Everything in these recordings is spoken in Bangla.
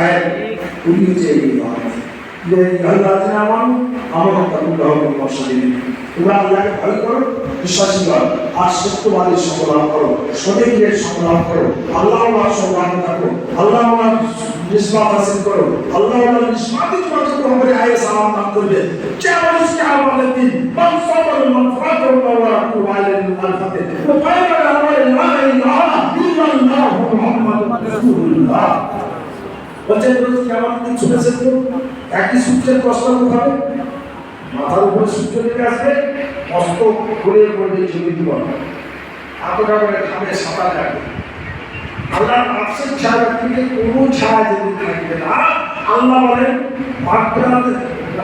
খায় উনি হচ্ছে এই তোমরা আল্লাহকে ভয় করো, বিশ্বাসী করো, আর সত্যবাদী সংগ্রাম করো, সঠিকের সংগ্রাম করো, আল্লাহ সংগ্রাম থাকো, আল্লাহ নিসবাত হাসিল করো, আল্লাহ নিসবাতই তোমাকে তোমাদের আয়ে সালাম দান করবে। কেমন কিয়ামতের দিন মান সাবর মান ফাতর ওয়া রাকুবাইল আলফাতে ওয়া ফায়দা আমার লা ইলাহা ইল্লাল্লাহ মুহাম্মাদুর রাসূলুল্লাহ। বলছে রোজ কিয়ামতের দিন শুনেছে তো একই সূর্যের প্রশ্ন হবে, মাথার উপরে সূর্য নেমে আসবে, অস্ত ঘুরে পড়বে জমি জীবন, এতটা করে খাবে সাঁতার কাটবে। আল্লাহর আরশের ছায়া থেকে কোনো ছায়া যদি থাকবে না, আল্লাহ বলেন মাগফিরাত,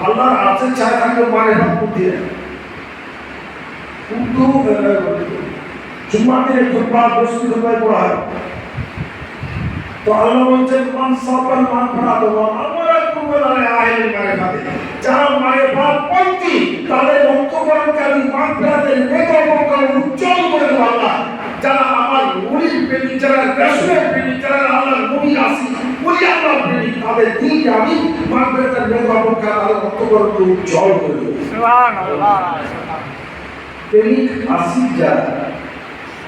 আল্লাহর আরশের ছায়া থাকবে মাগফিরাত করতে। কিন্তু জুম্মার দিনে খুতবা বসতি খুতবায় পড়া হয়, তো আল্লাহ বলছেন মান সাবাল মান ফারাদ ওয়া আমরা কুবলায় আইল মারিফাতে, যারা মারিফাত পন্থী তাদের অন্তঃকরণকারী মাগফিরাতের নেককার উজ্জ্বল করে দেব আল্লাহ। যারা আমার ওলির প্রেমিক, যারা রাসূলের প্রেমিক, যারা আল্লাহর নবী আসি ওলি আল্লাহর প্রেমিক, তাদের দিনকে আমি মাগফিরাতের নেককার তাদের অন্তঃকরণকে উজ্জ্বল করে দেব। সুবহানাল্লাহ। প্রেমিক আসি যারা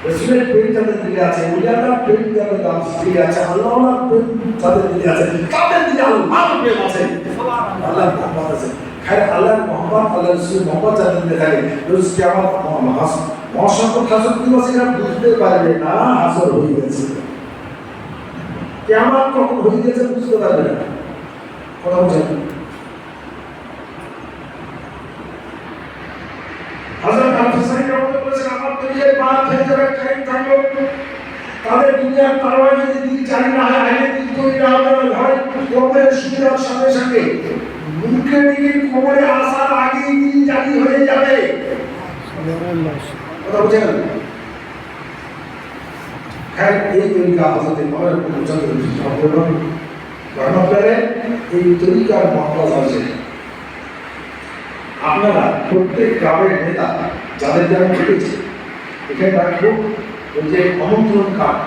রাসূলের প্রেম যাদের দিলে আছে, ওলি আল্লাহর প্রেম যাদের দিলে আছে, আল্লাহর প্রেম যাদের দিলে আছে, তাদের দিলে আল্লাহর প্রেম আছে, আল্লাহর মহব্বত আছে। খায় আল্লাহর মহব্বত, আল্লাহর রাসূলের মহব্বত যাদের দিলে থাকে, রোজ কিয়ামত মহাসংখ্যক হাসর দিবসেরা বুঝতে পারবে না হাসর হয়ে গেছে। কিয়ামত কখন হয়ে গেছে বুঝতে পারবে না। কথা বুঝেন? হযরত আল-হুসাইন রাদিয়াল্লাহু বলেছেন আমার দুনিয়ার বাদ হয়ে যাবে টাইম থাকলো, তাদের দুনিয়ার তারওয়ার যদি দিন জানি না হয়, আইলে দিন তৈরি না হয়, কবরে শুয়ার সাথে সাথে মুখে দিকে কবরে আসার আগেই দিন জানি হয়ে যাবে। সুবহানাল্লাহ। কথা বুঝেন? খায় এই তরিকা হযরত ওমর পর্যন্ত সম্পূর্ণ গণপ্রাণে এই তরিকার মহব্বত আছে। আপনারা প্রত্যেক গ্রামের নেতা যাদেরকে আমি দেখেছি, এখানে রাখবো ওই যে আমন্ত্রণ কার্ড,